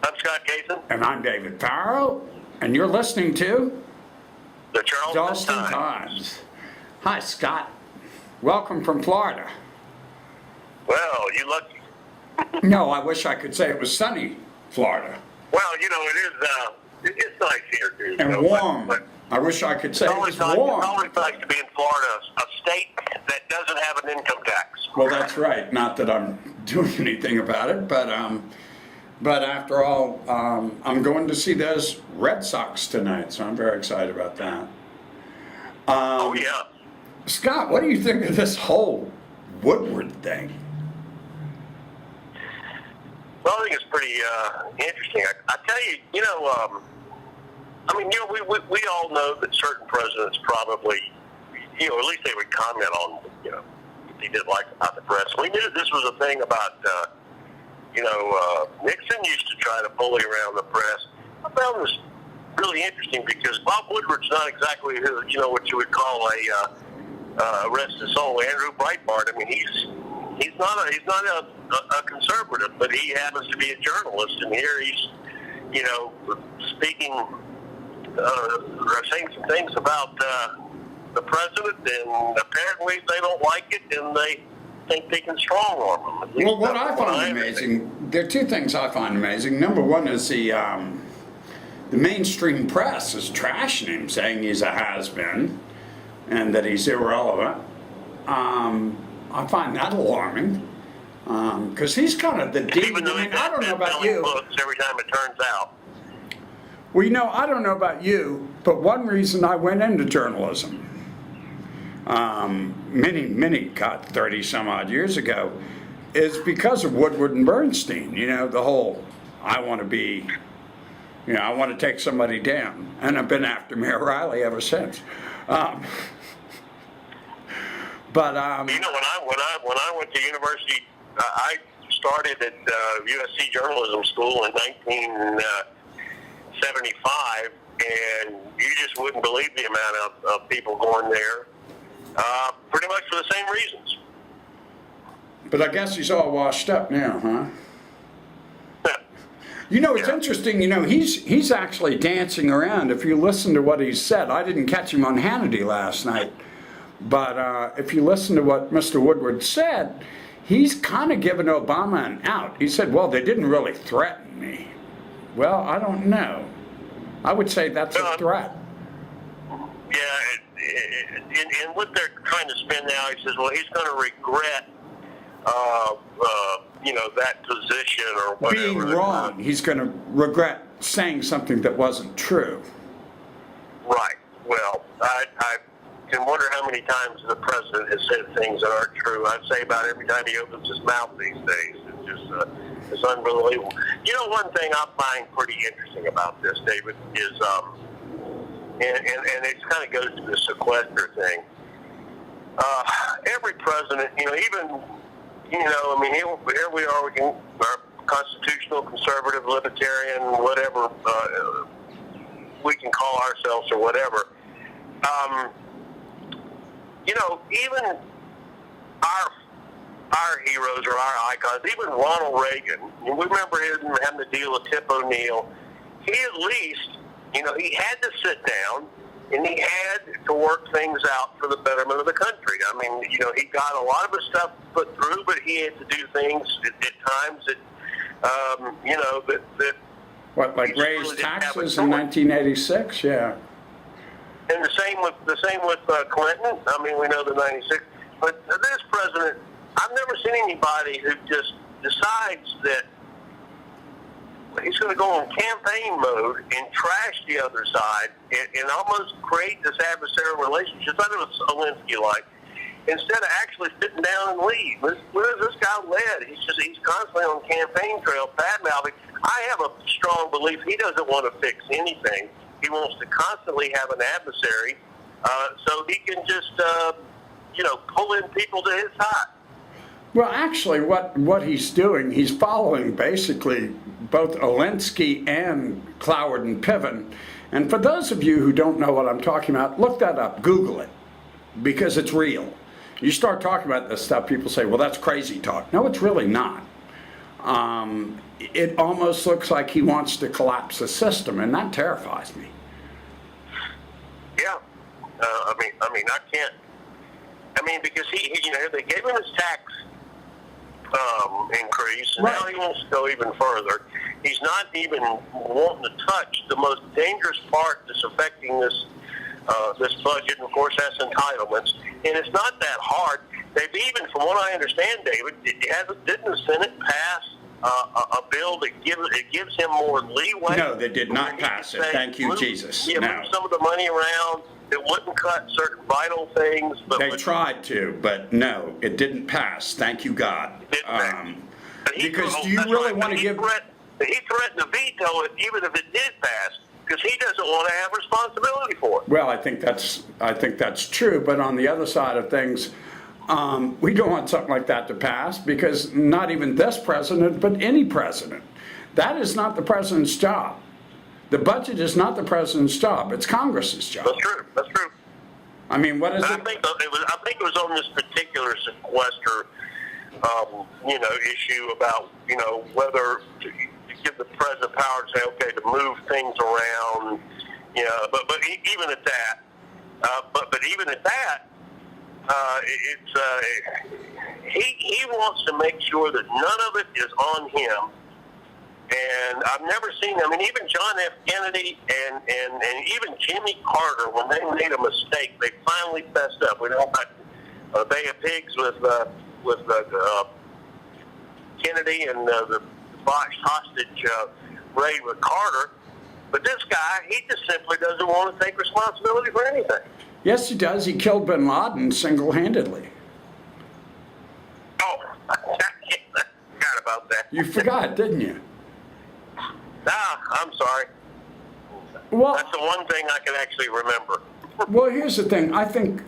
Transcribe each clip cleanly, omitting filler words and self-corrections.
I'm Scott Cason. And I'm David Farrow, and you're listening to The Charleston Times. Hi, Scott. Welcome from Florida. Well, you lucky. No, I wish I could say it was sunny Florida. Well, you know, it's nice here, too. And warm. But I wish I could say it was it's warm. always nice to be in Florida, a state that doesn't have an income tax. Well, that's right. Not that I'm doing anything about it, but after all, I'm going to see those Red Sox tonight, so I'm very excited about that. Oh, yeah. Scott, what do you think of this whole Woodward thing? Well, I think it's pretty interesting. I tell you, we all know that certain presidents probably, at least they would comment on, what they did like about the press. We knew this was a thing about, Nixon used to try to bully around the press. I found this really interesting because Bob Woodward's not exactly what you would call a rest his soul, Andrew Breitbart. I mean, he's not a conservative, but he happens to be a journalist, and here he's, speaking or saying some things about the president, and apparently they don't like it, and they think they can strong arm him. Well, what I find amazing, there are two things I find amazing. Number one is the mainstream press is trashing him, saying he's a has-been and that he's irrelevant. I find that alarming because he's kind of the deep. Even though I don't know about you. Books every time it turns out. Well, I don't know about you, but one reason I went into journalism many 30 some odd years ago is because of Woodward and Bernstein. The whole I want to be, I want to take somebody down, and I've been after Mayor Riley ever since. But when I went to university, I started at USC Journalism School in 1975, and you just wouldn't believe the amount of people going there, pretty much for the same reasons. But I guess he's all washed up now, huh? It's interesting, he's actually dancing around. If you listen to what he said, I didn't catch him on Hannity last night, but if you listen to what Mr. Woodward said, he's kind of given Obama an out. He said, well, they didn't really threaten me. Well, I don't know. I would say that's a threat. Yeah, and what they're trying to spin now, he says, well, he's going to regret that position or whatever. Being wrong. He's going to regret saying something that wasn't true. Right. Well, I can wonder how many times the president has said things that aren't true. I'd say about every time he opens his mouth these days. It's just it's unbelievable. One thing I find pretty interesting about this, David, is and it kind of goes to the sequester thing. Every president, even here we are, our constitutional, conservative, libertarian, whatever we can call ourselves or whatever. Even our heroes or our icons, even Ronald Reagan, we remember him having to deal with Tip O'Neill. He at least, he had to sit down and he had to work things out for the betterment of the country. I mean, he got a lot of his stuff put through, but he had to do things at times that, that. What, like raise taxes in 1986? Yeah. And the same with Clinton. I mean, we know the 96. But this president, I've never seen anybody who just decides that he's going to go on campaign mode and trash the other side and almost create this adversarial relationship. I know it's Zelensky like. Instead of actually sitting down and lead. Where is this guy led? He's constantly on campaign trail, bad-mouthing. I have a strong belief he doesn't want to fix anything. He wants to constantly have an adversary so he can just, pull in people to his side. Well, actually, what he's doing, he's following basically both Zelensky and Cloward and Piven. And for those of you who don't know what I'm talking about, look that up, Google it, because it's real. You start talking about this stuff, people say, well, that's crazy talk. No, it's really not. it almost looks like he wants to collapse the system, and that terrifies me. Yeah. I can't. Because they gave him his tax increase, and Right. now he wants to go even further. He's not even wanting to touch the most dangerous part that's affecting this budget, and of course that's entitlements. And it's not that hard. They've even, from what I understand, David, didn't the Senate pass a bill that gives him more leeway? No, they did not pass it. Thank you, Jesus. Yeah, No. move some of the money around. It wouldn't cut certain vital things. But They tried to, but no, it didn't pass. Thank you, God. Because do you really want to give... He threatened to veto it even if it did pass, because he doesn't want to have responsibility for it. Well, I think that's true, but on the other side of things, we don't want something like that to pass, because not even this president, but any president. That is not the president's job. The budget is not the president's job. It's Congress's job. That's true. That's true. I mean, what is it? I think it was on this particular sequester, issue about whether to give the president power to say, okay, to move things around. But even at that, he wants to make sure that none of it is on him. And I've never seen, even John F. Kennedy and even Jimmy Carter, when they made a mistake, they finally fessed up. We know about Bay of Pigs with Kennedy and the botched hostage raid with Carter. But this guy, he just simply doesn't want to take responsibility for anything. Yes, he does. He killed bin Laden single-handedly. Oh, I forgot about that. You forgot, didn't you? I'm sorry. Well, that's the one thing I can actually remember. Well, here's the thing. I think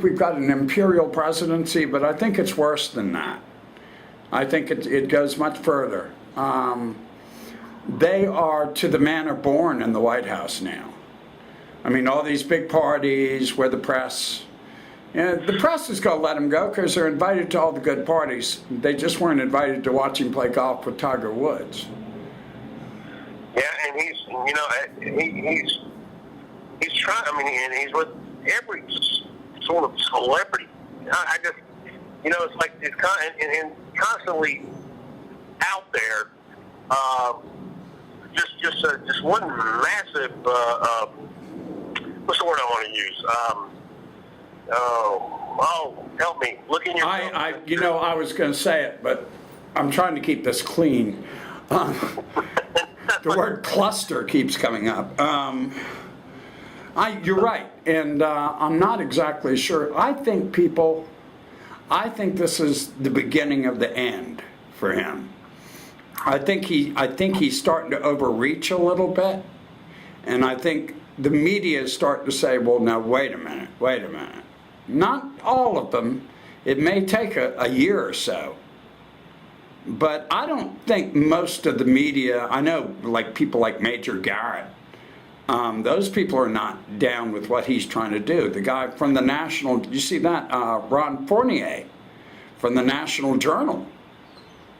we've got an imperial presidency, but I think it's worse than that. I think it goes much further. They are to the manner born in the White House now. All these big parties where the press... the press is going to let them go because they're invited to all the good parties. They just weren't invited to watch him play golf with Tiger Woods. Yeah, and he's trying. And he's with every sort of celebrity. I just, it's like it's constantly out there. Just one massive. What's the word I want to use? Help me. Look in your. I was going to say it, but I'm trying to keep this clean. The word cluster keeps coming up. You're right, and I'm not exactly sure. I think this is the beginning of the end for him. I think he's starting to overreach a little bit, and I think the media is starting to say, well, now, wait a minute. Not all of them. It may take a year or so. But I don't think most of the media, I know like people like Major Garrett, those people are not down with what he's trying to do. The guy from the National, you see that, Ron Fournier from the National Journal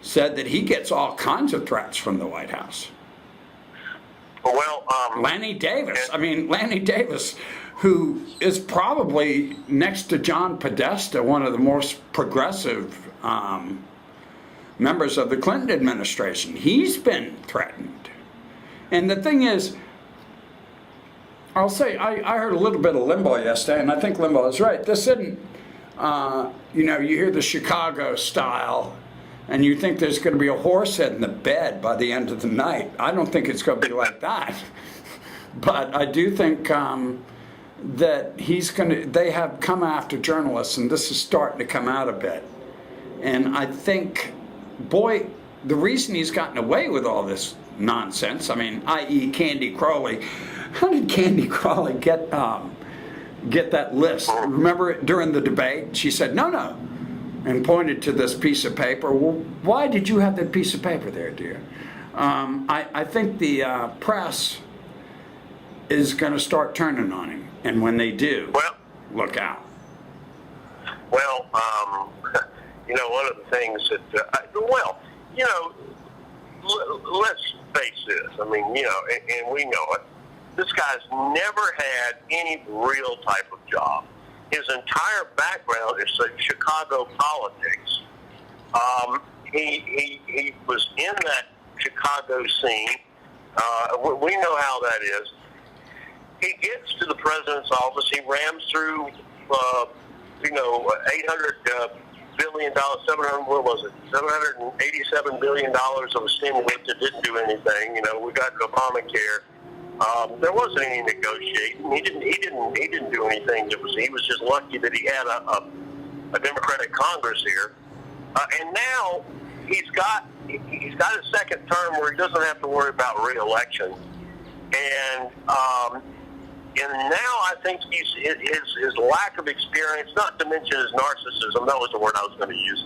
said that he gets all kinds of threats from the White House. Well, Lanny Davis, Lanny Davis, who is probably next to John Podesta, one of the most progressive members of the Clinton administration. He's been threatened. And the thing is, I'll say, I heard a little bit of Limbaugh yesterday, and I think Limbaugh is right. This isn't, you hear the Chicago style, and you think there's going to be a horse head in the bed by the end of the night. I don't think it's going to be like that. But I do think that they have come after journalists, and this is starting to come out a bit. And I think, boy, the reason he's gotten away with all this nonsense, i.e. Candy Crowley. How did Candy Crowley get that list? Remember during the debate, she said, no, and pointed to this piece of paper. Well, why did you have that piece of paper there, dear? I think the press is going to start turning on him. And when they do, look out. Well, one of the things that, let's face this. I mean, and we know it. This guy's never had any real type of job. His entire background is Chicago politics. He was in that Chicago scene. We know how that is. He gets to the president's office. He rams through, $800 billion, $787 billion of a stimulus that didn't do anything. We got Obamacare. There wasn't any negotiating. He didn't do anything. He was just lucky that he had a Democratic Congress here. And now he's got a second term where he doesn't have to worry about re-election. And now I think his lack of experience, not to mention his narcissism, that was the word I was going to use,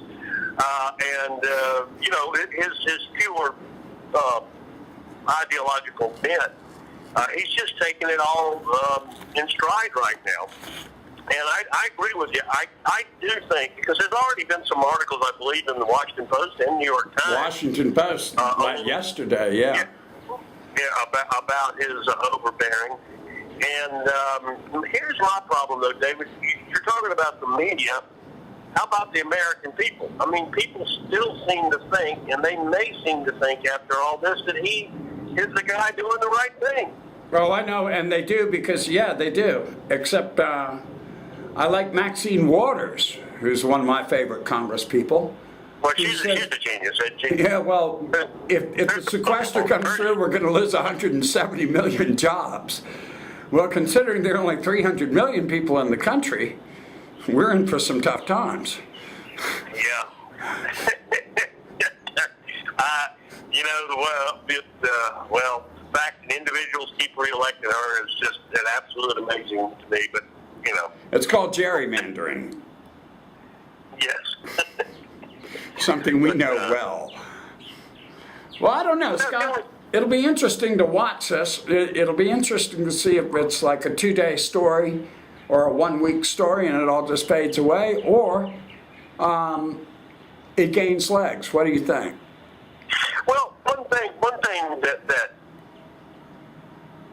his pure ideological bent. He's just taking it all in stride right now. And I agree with you. I do think, because there's already been some articles, I believe, in the Washington Post and New York Times. Washington Post, yesterday, yeah. Yeah, about his overbearing. And here's my problem, though, David. You're talking about the media. How about the American people? I mean, people still seem to think, and they may seem to think after all this, that he is the guy doing the right thing. Well, I know, and they do, because, yeah, they do. Except I like Maxine Waters, who's one of my favorite Congress people. Well, she's a genius. Yeah, well, if the sequester comes through, we're going to lose 170 million jobs. Well, considering there are only 300 million people in the country, we're in for some tough times. Yeah. The fact that individuals keep reelecting her is just an absolute amazing to me, but, It's called gerrymandering. Yes. Something we know well. Well, I don't know, Scott. It'll be interesting to watch this. It'll be interesting to see if it's like a 2-day story or a 1-week story and it all just fades away, or it gains legs. What do you think? Well, one thing that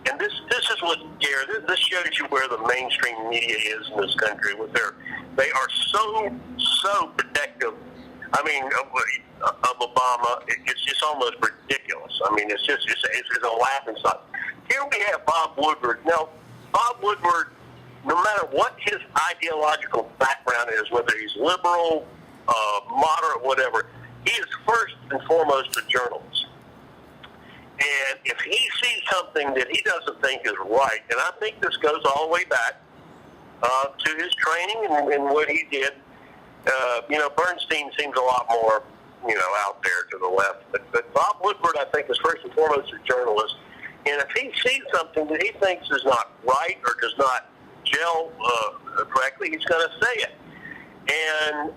and this is what, Gary, this shows you where the mainstream media is in this country. They are so protective. I mean, of Obama, it's just almost ridiculous. I mean, it's a laughing stock. Here we have Bob Woodward. Now, Bob Woodward, no matter what his ideological background is, whether he's liberal, moderate, whatever, he is first and foremost a journalist. And if he sees something that he doesn't think is right, and I think this goes all the way back to his training and what he did. Bernstein seems a lot more, out there to the left. But Bob Woodward, I think, is first and foremost a journalist. And if he sees something that he thinks is not right or does not gel correctly, he's going to say it. And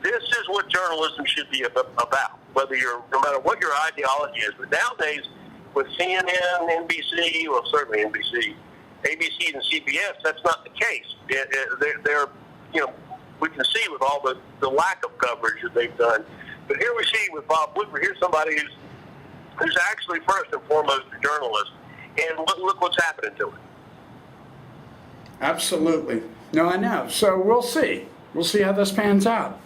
this is what journalism should be about, no matter what your ideology is. But nowadays, with CNN, NBC, well, certainly NBC, ABC, and CBS, that's not the case. They're we can see with all the lack of coverage that they've done. But here we see with Bob Woodward, here's somebody who's actually first and foremost a journalist. And look what's happening to him. Absolutely. No, I know. So we'll see. We'll see how this pans out.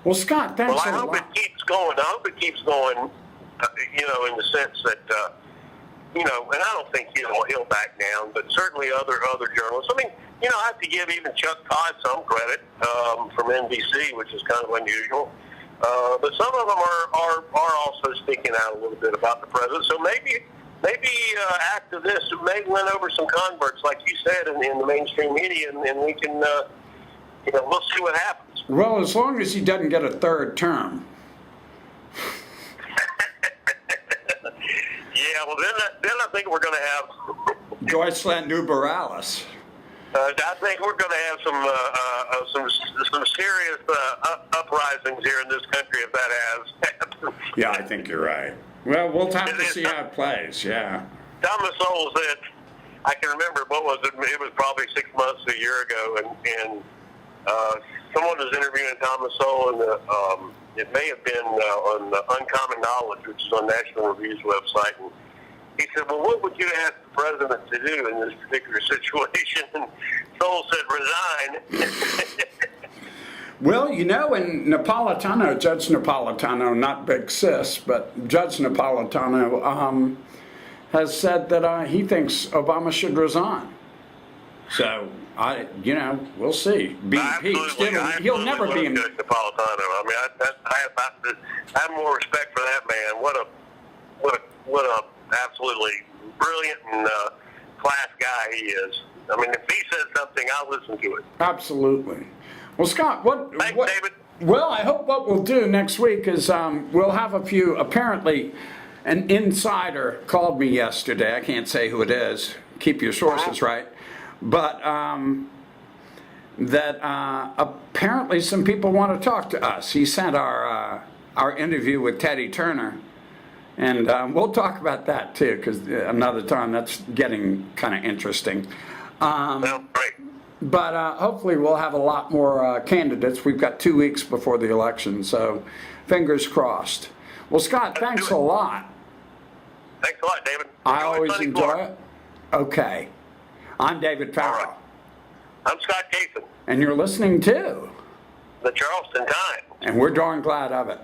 Well, Scott, thanks a lot. Well, I hope it keeps going. I hope it keeps going, in the sense that, and I don't think he'll back down, but certainly other journalists. I mean, I have to give even Chuck Todd some credit from NBC, which is kind of unusual. But some of them are also speaking out a little bit about the president. So maybe after this, it may win over some converts, like you said, in the mainstream media, and we can, we'll see what happens. Well, as long as he doesn't get a third term. Yeah, well, then I think we're going to have Joyceland New Morales. I think we're going to have some serious uprisings here in this country if that has. Yeah, I think you're right. Well, we'll have to see how it plays. Yeah. Thomas Sowell said, I can remember what was it? It was probably 6 months, a year ago, and someone was interviewing Thomas Sowell, and it may have been on Uncommon Knowledge, which is on National Review's website. And he said, well, what would you ask the president to do in this particular situation? And Sol said, resign. Well, you know, in Napolitano, Judge Napolitano, not Big Sis, but Judge Napolitano has said that he thinks Obama should resign. So, we'll see. Be impeached. He'll never be impeached. Napolitano. I mean, I have more respect for that man. What a absolutely brilliant and class guy he is. I mean, if he says something, I'll listen to it. Absolutely. Well, Scott, Thanks, David. Well, I hope what we'll do next week is we'll have a few, apparently an insider called me yesterday. I can't say who it is. Keep your sources right. But that apparently some people want to talk to us. He sent our interview with Teddy Turner. And we'll talk about that too, because another time that's getting kind of interesting. Well, great. But hopefully we'll have a lot more candidates. We've got 2 weeks before the election, so fingers crossed. Well, Scott, thanks a lot. Thanks a lot, David. I always enjoy it. Okay. I'm David Farrow. All right. I'm Scott Cason. And you're listening to the Charleston Times. And we're darn glad of it.